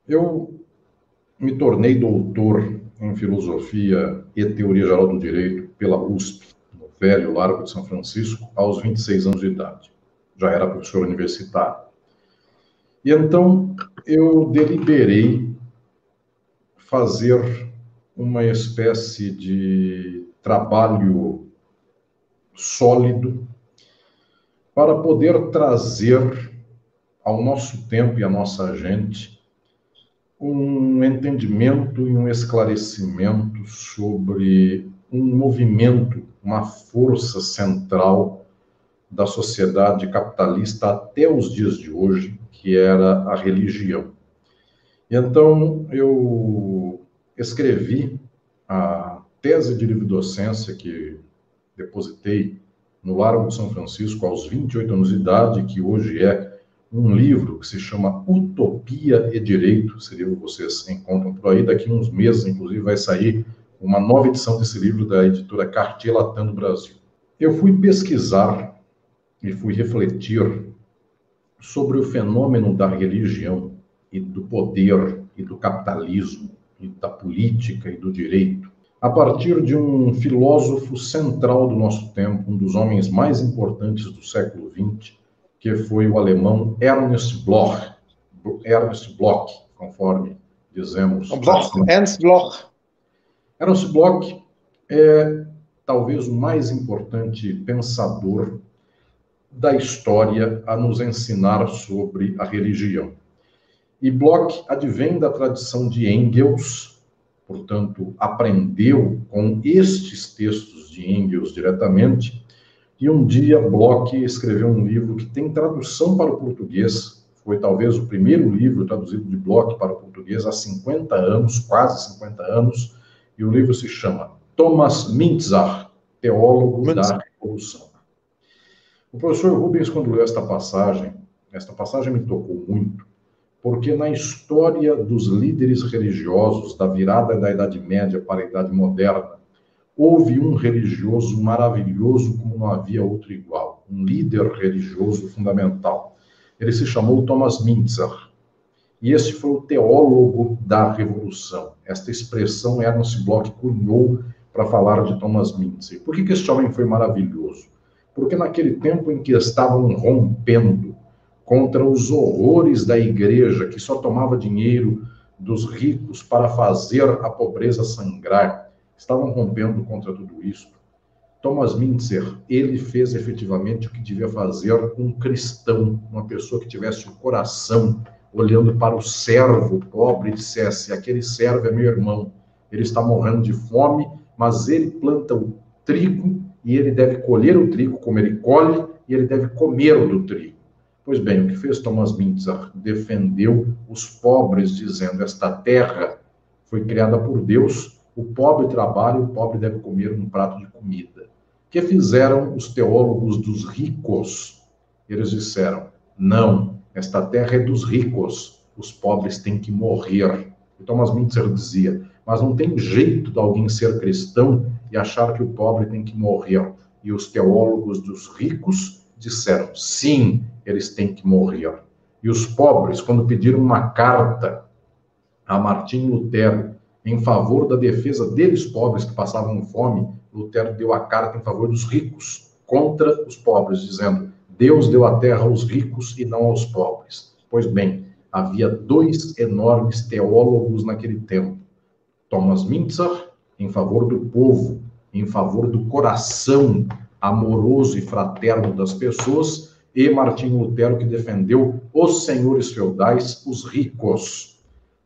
Eu me tornei doutor em Filosofia e Teoria Geral do Direito pela USP, no velho Largo de São Francisco, aos 26 anos de idade. Já era professor universitário. E então eu deliberei fazer uma espécie de trabalho sólido para poder trazer ao nosso tempo e à nossa gente um entendimento e um esclarecimento sobre um movimento, uma força central da sociedade capitalista até os dias de hoje, que era a religião. E então eu escrevi a tese de livre-docência que depositei no Largo de São Francisco aos 28 anos de idade, que hoje é um livro que se chama Utopia e Direito. Esse livro vocês encontram por aí. Daqui a uns meses, inclusive, vai sair uma nova edição desse livro da editora Cartier-Latam do Brasil. Eu fui pesquisar e fui refletir sobre o fenômeno da religião e do poder e do capitalismo e da política e do direito a partir de um filósofo central do nosso tempo, um dos homens mais importantes do século XX, que foi o alemão Ernst Bloch, conforme dizemos. Ernst Bloch. Ernst Bloch é talvez o mais importante pensador da história a nos ensinar sobre a religião. E Bloch advém da tradição de Engels, portanto, aprendeu com estes textos de Engels diretamente, e um dia Bloch escreveu um livro que tem tradução para o português, foi talvez o primeiro livro traduzido de Bloch para o português há 50 anos, quase 50 anos, e o livro se chama Thomas Mintzach, Teólogo da Revolução. O professor Rubens, quando leu esta passagem me tocou muito, porque na história dos líderes religiosos da virada da Idade Média para a Idade Moderna, houve um religioso maravilhoso como não havia outro igual, um líder religioso fundamental. Ele se chamou Thomas Mintzach, e esse foi o teólogo da Revolução. Esta expressão Ernst Bloch cunhou para falar de Thomas Mintzach. Por que este homem foi maravilhoso? Porque naquele tempo em que estavam rompendo contra os horrores da igreja, que só tomava dinheiro dos ricos para fazer a pobreza sangrar, estavam rompendo contra tudo isso. Thomas Mintzach, ele fez efetivamente o que devia fazer um cristão, uma pessoa que tivesse o coração olhando para o servo pobre e dissesse: aquele servo é meu irmão, ele está morrendo de fome, mas ele planta o trigo e ele deve colher o trigo como ele colhe, e ele deve comer do trigo. Pois bem, o que fez Thomas Mintzach? Defendeu os pobres, dizendo: esta terra foi criada por Deus, o pobre trabalha, o pobre deve comer um prato de comida. O que fizeram os teólogos dos ricos? Eles disseram: não, esta terra é dos ricos, os pobres têm que morrer. E Thomas Mintzach dizia: mas não tem jeito de alguém ser cristão e achar que o pobre tem que morrer. E os teólogos dos ricos disseram: sim, eles têm que morrer. E os pobres, quando pediram uma carta a Martinho Lutero em favor da defesa deles pobres que passavam fome, Lutero deu a carta em favor dos ricos, contra os pobres, dizendo: Deus deu a terra aos ricos e não aos pobres. Pois bem, havia dois enormes teólogos naquele tempo. Thomas Mintzach, em favor do povo, em favor do coração amoroso e fraterno das pessoas, e Martinho Lutero, que defendeu os senhores feudais, os ricos.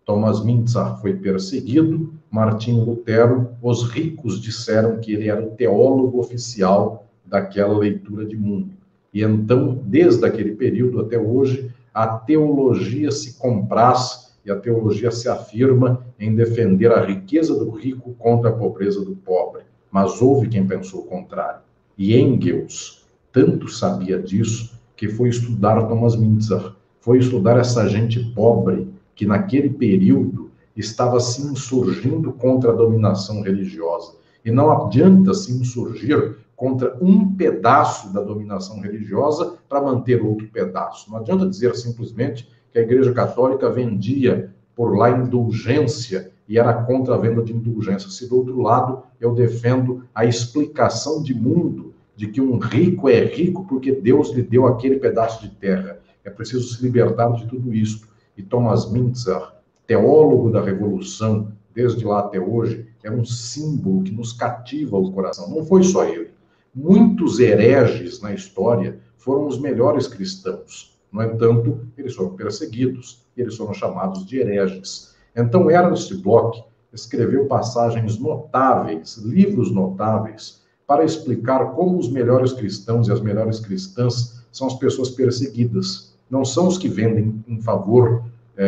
Thomas Mintzach foi perseguido, Martinho Lutero, os ricos disseram que ele era o teólogo oficial daquela leitura de mundo. E então, desde aquele período até hoje, a teologia se compraz e a teologia se afirma em defender a riqueza do rico contra a pobreza do pobre. Mas houve quem pensou o contrário. E Engels tanto sabia disso que foi estudar Thomas Mintzach, foi estudar essa gente pobre que naquele período estava se insurgindo contra a dominação religiosa. E não adianta se insurgir contra um pedaço da dominação religiosa para manter outro pedaço. Não adianta dizer simplesmente que a Igreja Católica vendia por lá indulgência e era contra a venda de indulgência. Se do outro lado eu defendo a explicação de mundo de que um rico é rico porque Deus lhe deu aquele pedaço de terra. É preciso se libertar de tudo isso. E Thomas Mintzer, teólogo da Revolução, desde lá até hoje, é um símbolo que nos cativa o coração. Não foi só ele. Muitos hereges na história foram os melhores cristãos. No entanto, eles foram perseguidos, eles foram chamados de hereges. Então, Ernst Bloch escreveu passagens notáveis, livros notáveis, para explicar como os melhores cristãos e as melhores cristãs são as pessoas perseguidas. Não são os que vendem em favor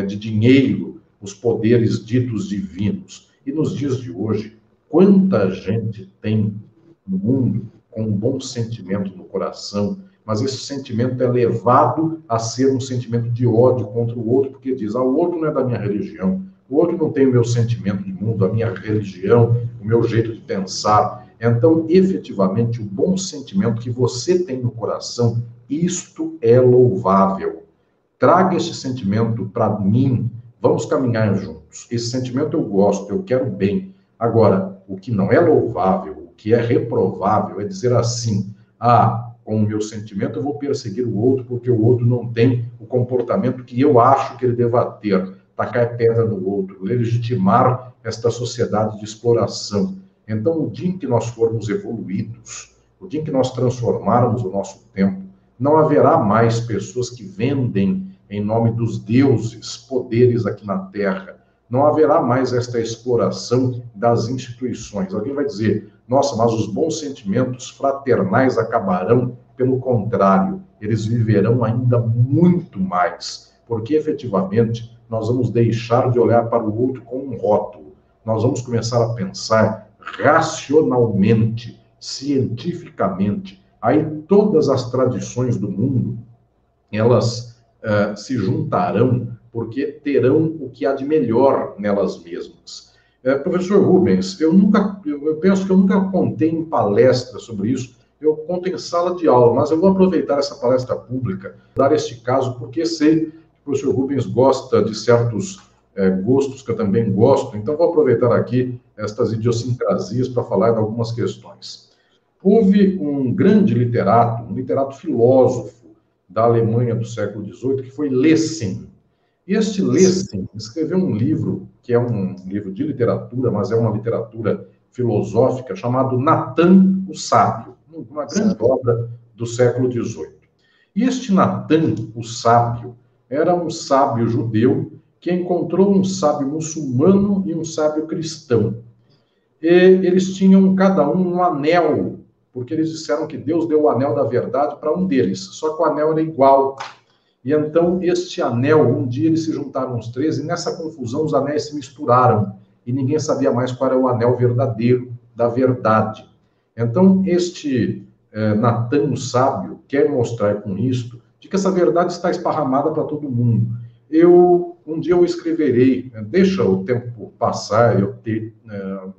de dinheiro os poderes ditos divinos. E nos dias de hoje, quanta gente tem no mundo com um bom sentimento no coração, mas esse sentimento é levado a ser um sentimento de ódio contra o outro, porque diz, o outro não é da minha religião, o outro não tem o meu sentimento de mundo, a minha religião, o meu jeito de pensar. Então, efetivamente, o bom sentimento que você tem no coração, isto é louvável. Traga esse sentimento para mim, vamos caminhar juntos. Esse sentimento eu gosto, eu quero bem. Agora, o que não é louvável, o que é reprovável, é dizer assim, com o meu sentimento eu vou perseguir o outro porque o outro não tem o comportamento que eu acho que ele deva ter. Tacar pedra no outro, legitimar esta sociedade de exploração. Então, o dia em que nós formos evoluídos, o dia em que nós transformarmos o nosso tempo, não haverá mais pessoas que vendem em nome dos deuses poderes aqui na Terra. Não haverá mais esta exploração das instituições. Alguém vai dizer, nossa, mas os bons sentimentos fraternais acabarão. Pelo contrário, eles viverão ainda muito mais, porque efetivamente nós vamos deixar de olhar para o outro com um rótulo. Nós vamos começar a pensar racionalmente, cientificamente. Aí todas as tradições do mundo, elas se juntarão porque terão o que há de melhor nelas mesmas. Professor Rubens, eu penso que eu nunca contei em palestra sobre isso, eu conto em sala de aula, mas eu vou aproveitar essa palestra pública, dar este caso, porque sei que o professor Rubens gosta de certos gostos que eu também gosto, então vou aproveitar aqui estas idiosincrasias para falar de algumas questões. Houve um grande literato, um literato filósofo da Alemanha do século XVIII, que foi Lessing. Este Lessing escreveu um livro, que é um livro de literatura, mas é uma literatura filosófica, chamado Natan, o Sábio, uma grande obra do século XVIII. E este Natan, o Sábio, era um sábio judeu que encontrou um sábio muçulmano e um sábio cristão. E eles tinham cada um anel, porque eles disseram que Deus deu o anel da verdade para um deles, só que o anel era igual. E então, este anel, um dia eles se juntaram os três, e nessa confusão os anéis se misturaram, e ninguém sabia mais qual era o anel verdadeiro da verdade. Então, este Natan, o sábio, quer mostrar com isto de que essa verdade está esparramada para todo mundo. Um dia eu escreverei, deixa o tempo passar,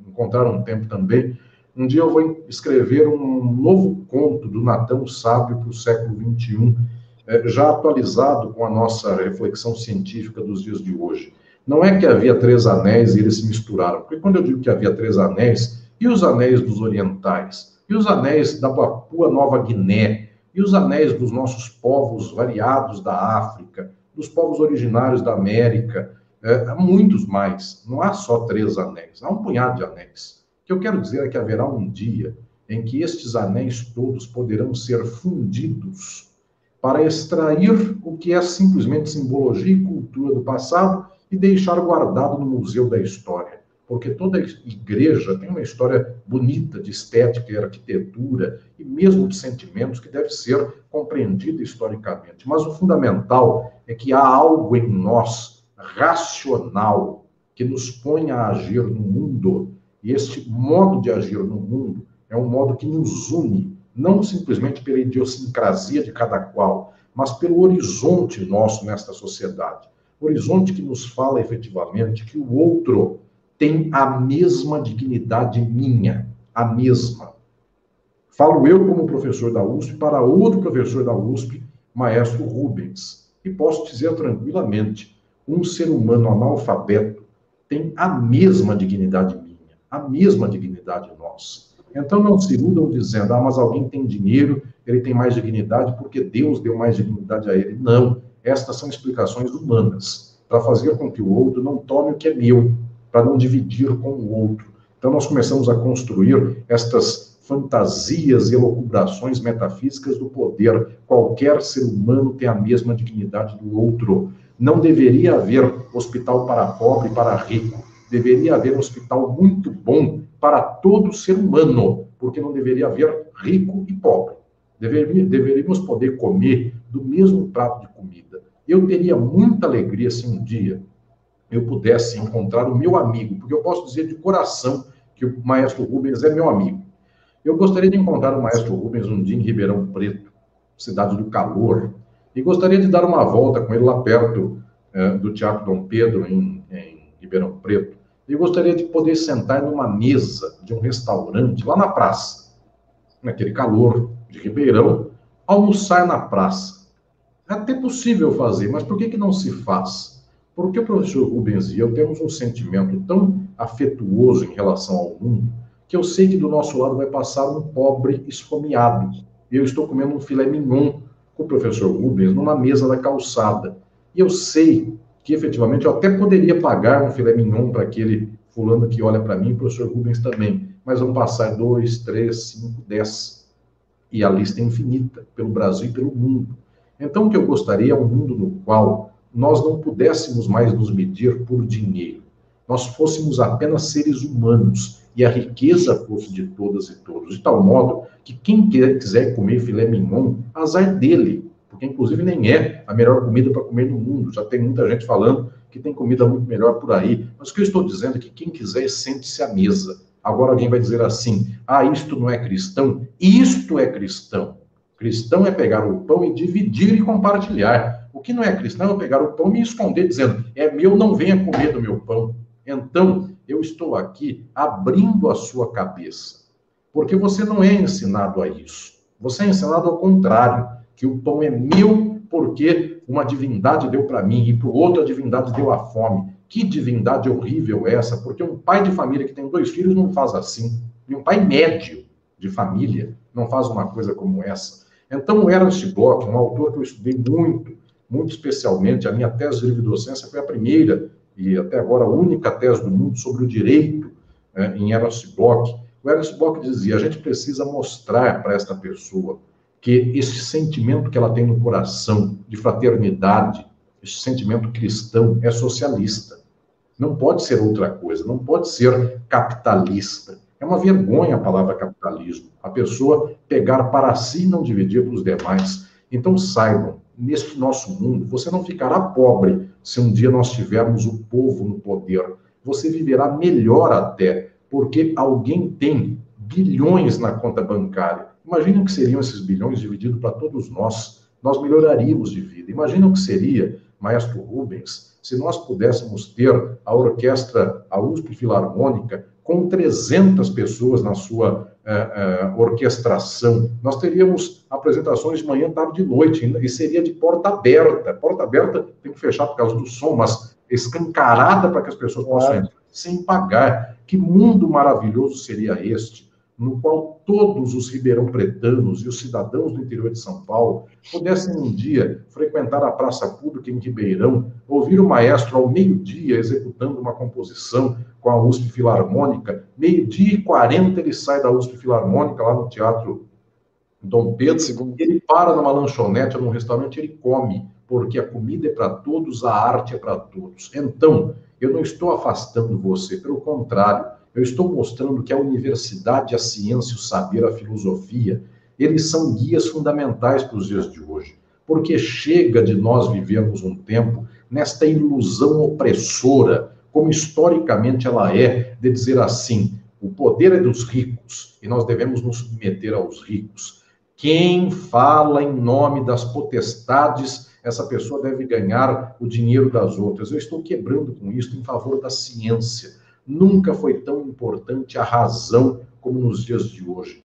encontrar um tempo também, um dia eu vou escrever um novo conto do Natan, o Sábio, para o século XXI, já atualizado com a nossa reflexão científica dos dias de hoje. Não é que havia 3 anéis e eles se misturaram, porque quando eu digo que havia 3 anéis, e os anéis dos orientais? E os anéis da Papua Nova Guiné? E os anéis dos nossos povos variados da África? Dos povos originários da América? Há muitos mais. Não há só 3 anéis, há um punhado de anéis. O que eu quero dizer é que haverá um dia em que estes anéis todos poderão ser fundidos para extrair o que é simplesmente simbologia e cultura do passado e deixar guardado no Museu da História. Porque toda igreja tem uma história bonita de estética e arquitetura e mesmo de sentimentos que deve ser compreendida historicamente. Mas o fundamental é que há algo em nós racional que nos põe a agir no mundo. E este modo de agir no mundo é um modo que nos une, não simplesmente pela idiosincrasia de cada qual, mas pelo horizonte nosso nesta sociedade. Horizonte que nos fala efetivamente que o outro tem a mesma dignidade minha, a mesma. Falo eu como professor da USP para outro professor da USP, maestro Rubens, e posso dizer tranquilamente, Um ser humano analfabeto tem a mesma dignidade minha, a mesma dignidade nossa. Então não se iludam dizendo, mas alguém tem dinheiro, ele tem mais dignidade porque Deus deu mais dignidade a ele. Não, estas são explicações humanas, para fazer com que o outro não tome o que é meu, para não dividir com o outro. Então nós começamos a construir estas fantasias e elucubrações metafísicas do poder. Qualquer ser humano tem a mesma dignidade do outro. Não deveria haver hospital para pobre e para rico. Deveria haver um hospital muito bom para todo ser humano, porque não deveria haver rico e pobre. Deveríamos poder comer do mesmo prato de comida. Eu teria muita alegria se um dia eu pudesse encontrar o meu amigo, porque eu posso dizer de coração que o maestro Rubens é meu amigo. Eu gostaria de encontrar o maestro Rubens um dia em Ribeirão Preto, cidade do calor, e gostaria de dar uma volta com ele lá perto do Teatro Dom Pedro, em Ribeirão Preto. Eu gostaria de poder sentar numa mesa de um restaurante lá na praça, naquele calor de Ribeirão, almoçar na praça. É até possível fazer, mas por que não se faz? Porque o professor Rubens e eu temos um sentimento tão afetuoso em relação ao mundo, que eu sei que do nosso lado vai passar um pobre esfomeado. E eu estou comendo um filé mignon com o professor Rubens numa mesa da calçada. E eu sei que, efetivamente, eu até poderia pagar um filé mignon para aquele fulano que olha para mim, o professor Rubens também. Mas vão passar 2, 3, 5, 10. E a lista é infinita, pelo Brasil e pelo mundo. Então, o que eu gostaria é um mundo no qual nós não pudéssemos mais nos medir por dinheiro. Nós fôssemos apenas seres humanos e a riqueza fosse de todas e todos. De tal modo que quem quiser comer filé mignon, azar dele. Porque, inclusive, nem é a melhor comida para comer no mundo. Já tem muita gente falando que tem comida muito melhor por aí. Mas o que eu estou dizendo é que quem quiser, sente-se à mesa. Agora alguém vai dizer assim, isto não é cristão? Isto é cristão. Cristão é pegar o pão e dividir e compartilhar. O que não é cristão é pegar o pão e esconder, dizendo, é meu, não venha comer do meu pão. Então, eu estou aqui abrindo a sua cabeça. Porque você não é ensinado a isso. Você é ensinado ao contrário, que o pão é meu porque uma divindade deu para mim e para o outro a divindade deu a fome. Que divindade horrível é essa? Porque um pai de família que tem 2 filhos não faz assim. E um pai médio de família não faz uma coisa como essa. Então, o Ernst Bloch, um autor que eu estudei muito, muito especialmente, a minha tese de livre-docência foi a primeira e até agora a única tese do mundo sobre o direito em Ernst Bloch. O Ernst Bloch dizia, a gente precisa mostrar para esta pessoa que esse sentimento que ela tem no coração de fraternidade, esse sentimento cristão é socialista. Não pode ser outra coisa, não pode ser capitalista. É uma vergonha a palavra capitalismo. A pessoa pegar para si e não dividir para os demais. Então saibam, neste nosso mundo, você não ficará pobre se um dia nós tivermos o povo no poder. Você viverá melhor até, porque alguém tem bilhões na conta bancária. Imaginem o que seriam esses bilhões divididos para todos nós. Nós melhoraríamos de vida. Imaginem o que seria, maestro Rubens, se nós pudéssemos ter a orquestra, a USP Filarmônica, com 300 pessoas na sua orquestração. Nós teríamos apresentações de manhã, tarde e noite, e seria de porta aberta. Porta aberta tem que fechar por causa do som, mas escancarada para que as pessoas possam entrar sem pagar. Que mundo maravilhoso seria este, no qual todos os ribeirão-pretanos e os cidadãos do interior de São Paulo pudessem um dia frequentar a praça pública em Ribeirão, ouvir o maestro ao meio-dia executando uma composição com a USP Filarmônica, 12h40 ele sai da USP Filarmônica, lá no Teatro Dom Pedro, ele para numa lanchonete ou num restaurante, ele come, porque a comida é para todos, a arte é para todos. Então, eu não estou afastando você, pelo contrário, eu estou mostrando que a universidade, a ciência, o saber, a filosofia, eles são guias fundamentais para os dias de hoje. Porque chega de nós vivermos um tempo nesta ilusão opressora, como historicamente ela é, de dizer assim, o poder é dos ricos e nós devemos nos submeter aos ricos. Quem fala em nome das potestades, essa pessoa deve ganhar o dinheiro das outras. Eu estou quebrando com isso em favor da ciência. Nunca foi tão importante a razão como nos dias de hoje.